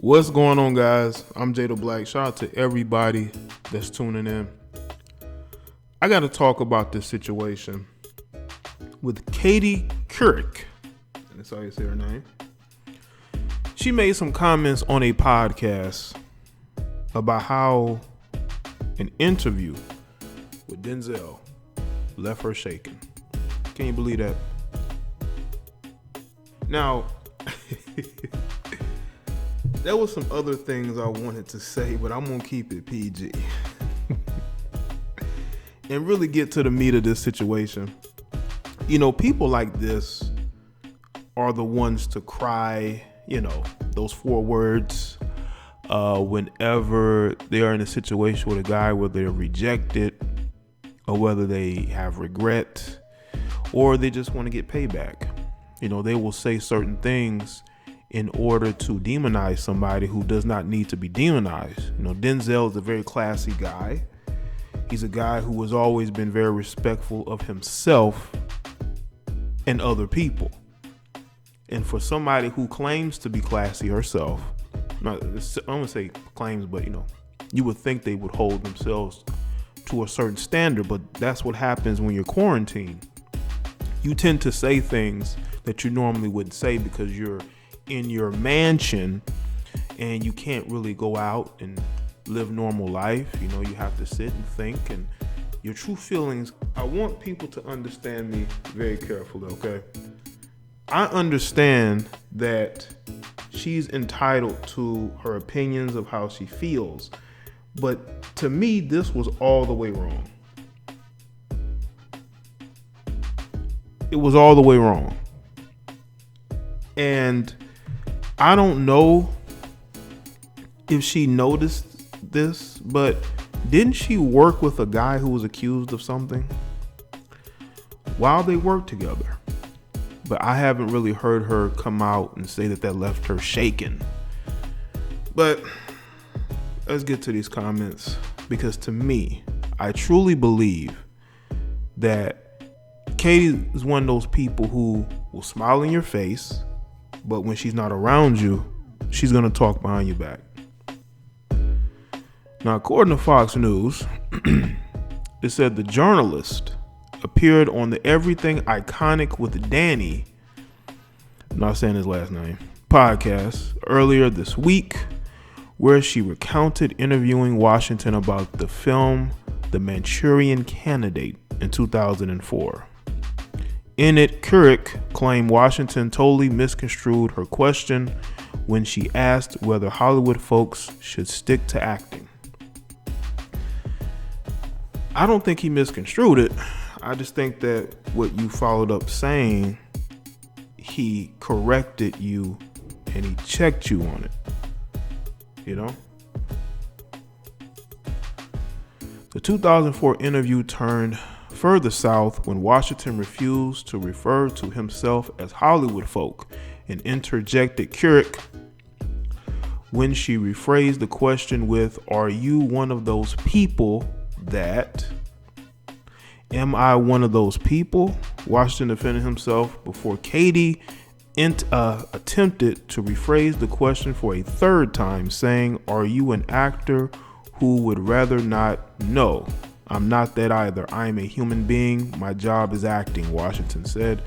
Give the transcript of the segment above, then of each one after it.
What's going on, guys? I'm Jaye the Black. Shout out to everybody that's tuning in. I got to talk about this situation with Couric. That's how you say her name. She made some comments on a podcast about how an interview with Denzel left her shaken. Can you believe that? Now, there was some other things I wanted to say, but I'm going to keep it PG. And really get to the meat of this situation. You know, people like this are the ones to cry, those 4 words, whenever they are in a situation with a guy where they're rejected or whether they have regret or they just want to get payback. They will say certain things in order to demonize somebody who does not need to be demonized. Denzel is a very classy guy. He's a guy who has always been very respectful of himself and other people. And for somebody who claims to be classy herself, I don't want to say claims, but you would think they would hold themselves to a certain standard, but that's what happens when you're quarantined. You tend to say things that you normally wouldn't say because you're in your mansion and you can't really go out and live normal life. You have to sit and think, and your true feelings. I want people to understand me very carefully, okay? I understand that she's entitled to her opinions of how she feels, but to me, this was all the way wrong. It was all the way wrong. And I don't know if she noticed this, but didn't she work with a guy who was accused of something while they worked together? But I haven't really heard her come out and say that left her shaken. But let's get to these comments, because to me, I truly believe that Katie is one of those people who will smile in your face, but when she's not around you, she's going to talk behind your back. Now, according to Fox News, it said the journalist appeared on the Everything Iconic with Danny, I'm not saying his last name, podcast earlier this week, where she recounted interviewing Washington about the film The Manchurian Candidate in 2004. In it, Couric claimed Washington totally misconstrued her question when she asked whether Hollywood folks should stick to acting. I don't think he misconstrued it. I just think that what you followed up saying, he corrected you and he checked you on it. The 2004 interview turned further south when Washington refused to refer to himself as Hollywood folk and interjected Couric when she rephrased the question with, "Are you one of those people that?" Am I one of those people? Washington defended himself before Katie attempted to rephrase the question for a third time, saying, "Are you an actor who would rather not?" "No, I'm not that either. I'm a human being. My job is acting," Washington said.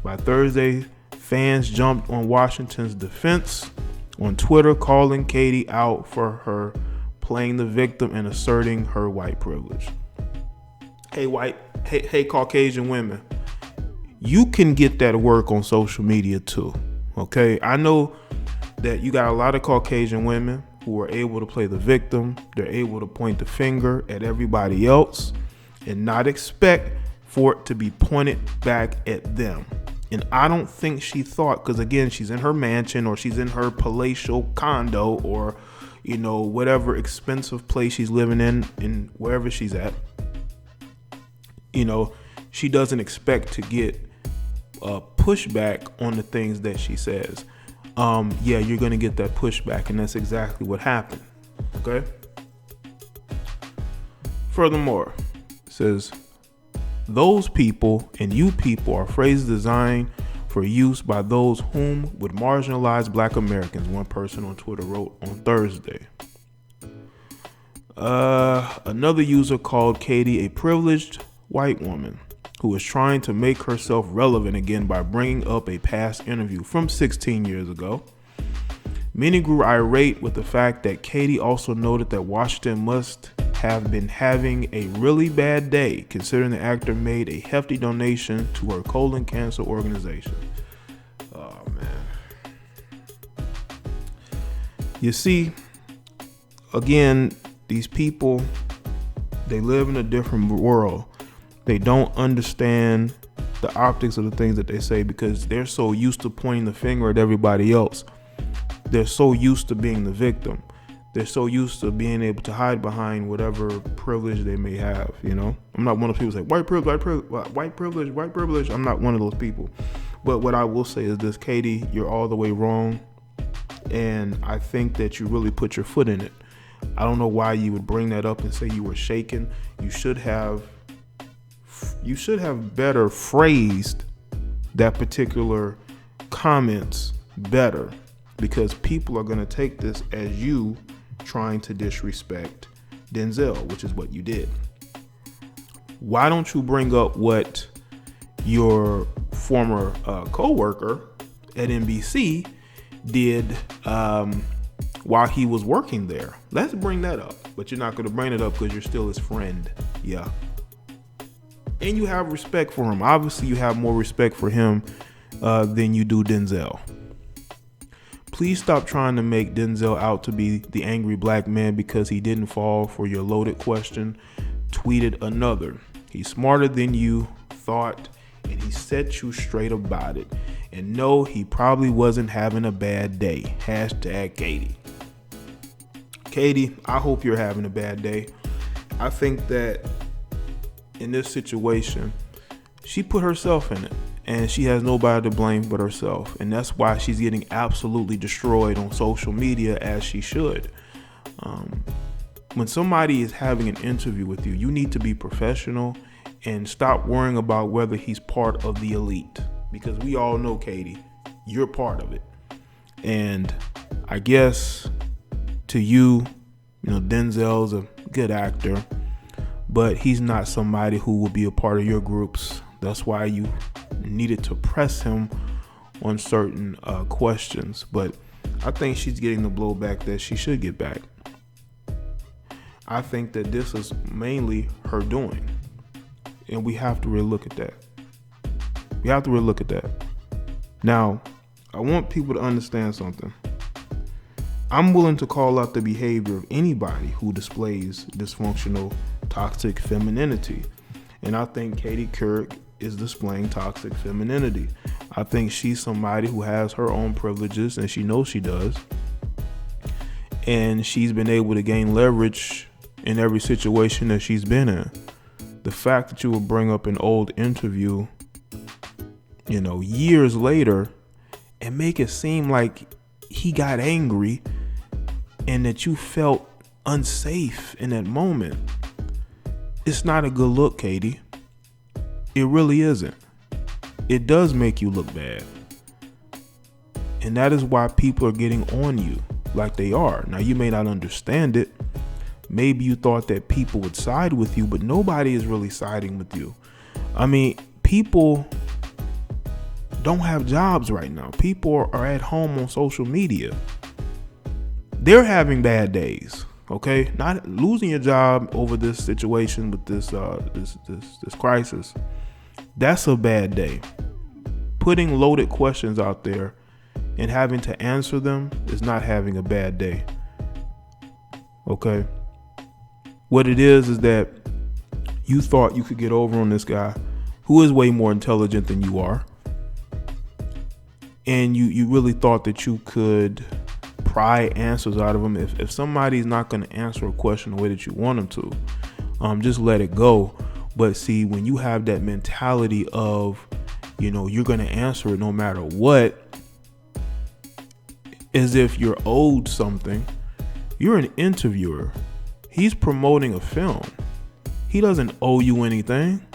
By Thursday, fans jumped on Washington's defense on Twitter, calling Katie out for her playing the victim and asserting her white privilege. Hey Caucasian women, you can get that work on social media too, okay? I know that you got a lot of Caucasian women who are able to play the victim. They're able to point the finger at everybody else and not expect for it to be pointed back at them. And I don't think she thought, because again, she's in her mansion or she's in her palatial condo or, whatever expensive place she's living in wherever she's at. She doesn't expect to get pushback on the things that she says. You're going to get that pushback, and that's exactly what happened. Okay? Furthermore, it says, those people and you people are phrases designed for use by those whom would marginalize Black Americans, one person on Twitter wrote on Thursday. Another user called Katie a privileged white woman who is trying to make herself relevant again by bringing up a past interview from 16 years ago. Many grew irate with the fact that Katie also noted that Washington must have been having a really bad day, considering the actor made a hefty donation to her colon cancer organization. Oh, man. You see, again, these people, they live in a different world. They don't understand the optics of the things that they say because they're so used to pointing the finger at everybody else. They're so used to being the victim. They're so used to being able to hide behind whatever privilege they may have, you know? I'm not one of those people who say, white privilege. I'm not one of those people. But what I will say is this, Katie, you're all the way wrong. And I think that you really put your foot in it. I don't know why you would bring that up and say you were shaken. You should have better phrased that particular comments better, because people are going to take this as you trying to disrespect Denzel, which is what you did. Why don't you bring up what your former co-worker at NBC did while he was working there? Let's bring that up. But you're not going to bring it up because you're still his friend. Yeah. And you have respect for him. Obviously, you have more respect for him than you do Denzel. Please stop trying to make Denzel out to be the angry black man because he didn't fall for your loaded question, tweeted another. He's smarter than you thought, and he set you straight about it. And no, he probably wasn't having a bad day. Hashtag Katie. Katie, I hope you're having a bad day. I think that in this situation, she put herself in it. And she has nobody to blame but herself. And that's why she's getting absolutely destroyed on social media, as she should. When somebody is having an interview with you, you need to be professional and stop worrying about whether he's part of the elite. Because we all know, Katie, you're part of it. And I guess to you, Denzel's a good actor, but he's not somebody who will be a part of your groups. That's why you needed to press him on certain questions. But I think she's getting the blowback that she should get back. I think that this is mainly her doing. And we have to really look at that. Now, I want people to understand something. I'm willing to call out the behavior of anybody who displays dysfunctional, toxic femininity. And I think Katie Couric is displaying toxic femininity. I think she's somebody who has her own privileges, and she knows she does. And she's been able to gain leverage in every situation that she's been in. The fact that you would bring up an old interview, years later and make it seem like he got angry and that you felt unsafe in that moment. It's not a good look, Katie. It really isn't. It does make you look bad. And that is why people are getting on you like they are. Now, you may not understand it. Maybe you thought that people would side with you, but nobody is really siding with you. I mean, people don't have jobs right now. People are at home on social media. They're having bad days. Okay, not losing your job over this situation with this crisis. That's a bad day. Putting loaded questions out there and having to answer them is not having a bad day. Okay. What it is that you thought you could get over on this guy who is way more intelligent than you are. And you really thought that you could pry answers out of him. If somebody's not going to answer a question the way that you want them to, just let it go. But see, when you have that mentality of, you're going to answer it no matter what, as if you're owed something. You're an interviewer. He's promoting a film. He doesn't owe you anything.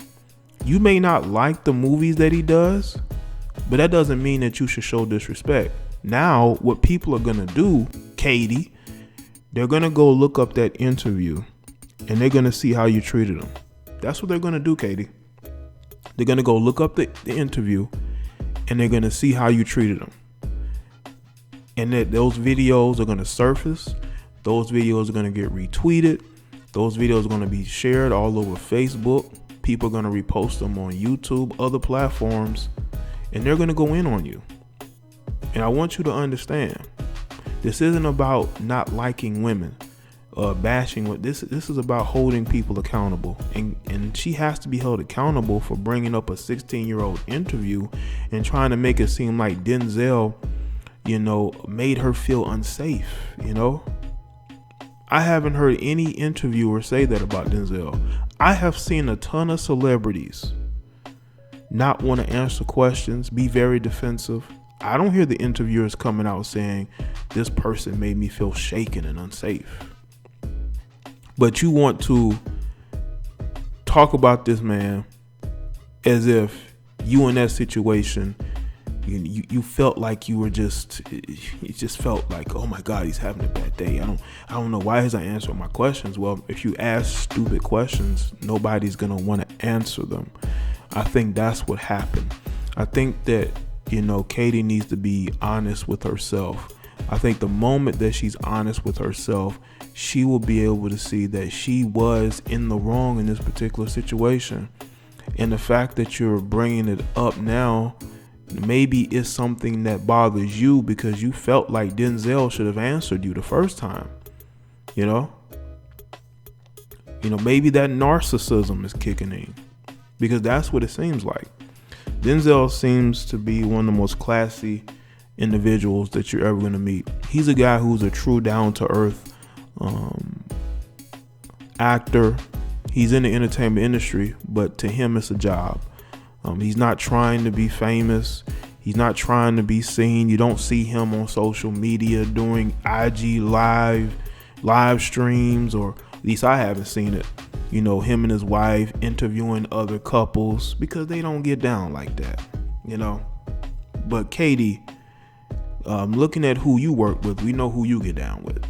You may not like the movies that he does, But that doesn't mean that you should show disrespect. Now, what people are going to do, Katie, they're going to go look up that interview and they're going to see how you treated them. That's what they're going to do, Katie. They're going to go look up the interview and they're going to see how you treated them. And that those videos are going to surface. Those videos are going to get retweeted. Those videos are going to be shared all over Facebook. People are going to repost them on YouTube, other platforms, and they're going to go in on you. And I want you to understand, this isn't about not liking women, bashing. This is about holding people accountable. And she has to be held accountable for bringing up a 16-year-old interview and trying to make it seem like Denzel, made her feel unsafe, I haven't heard any interviewer say that about Denzel. I have seen a ton of celebrities not want to answer questions, be very defensive. I don't hear the interviewers coming out saying this person made me feel shaken and unsafe. But you want to talk about this man as if you in that situation, you felt like you just felt like, oh my God, he's having a bad day. I don't know, why is I answering my questions? Well, if you ask stupid questions, nobody's gonna want to answer them. I think that's what happened. I think that, Katie needs to be honest with herself. I think the moment that she's honest with herself, she will be able to see that she was in the wrong in this particular situation. And the fact that you're bringing it up now, maybe it's something that bothers you because you felt like Denzel should have answered you the first time. Maybe that narcissism is kicking in, because that's what it seems like. Denzel seems to be one of the most classy individuals that you're ever going to meet. He's a guy who's a true down-to-earth actor. He's in the entertainment industry, but to him it's a job. He's not trying to be famous. He's not trying to be seen. You don't see him on social media doing IG live streams, or at least I haven't seen it. Him and his wife interviewing other couples, because they don't get down like that, But Katie, looking at who you work with, we know who you get down with.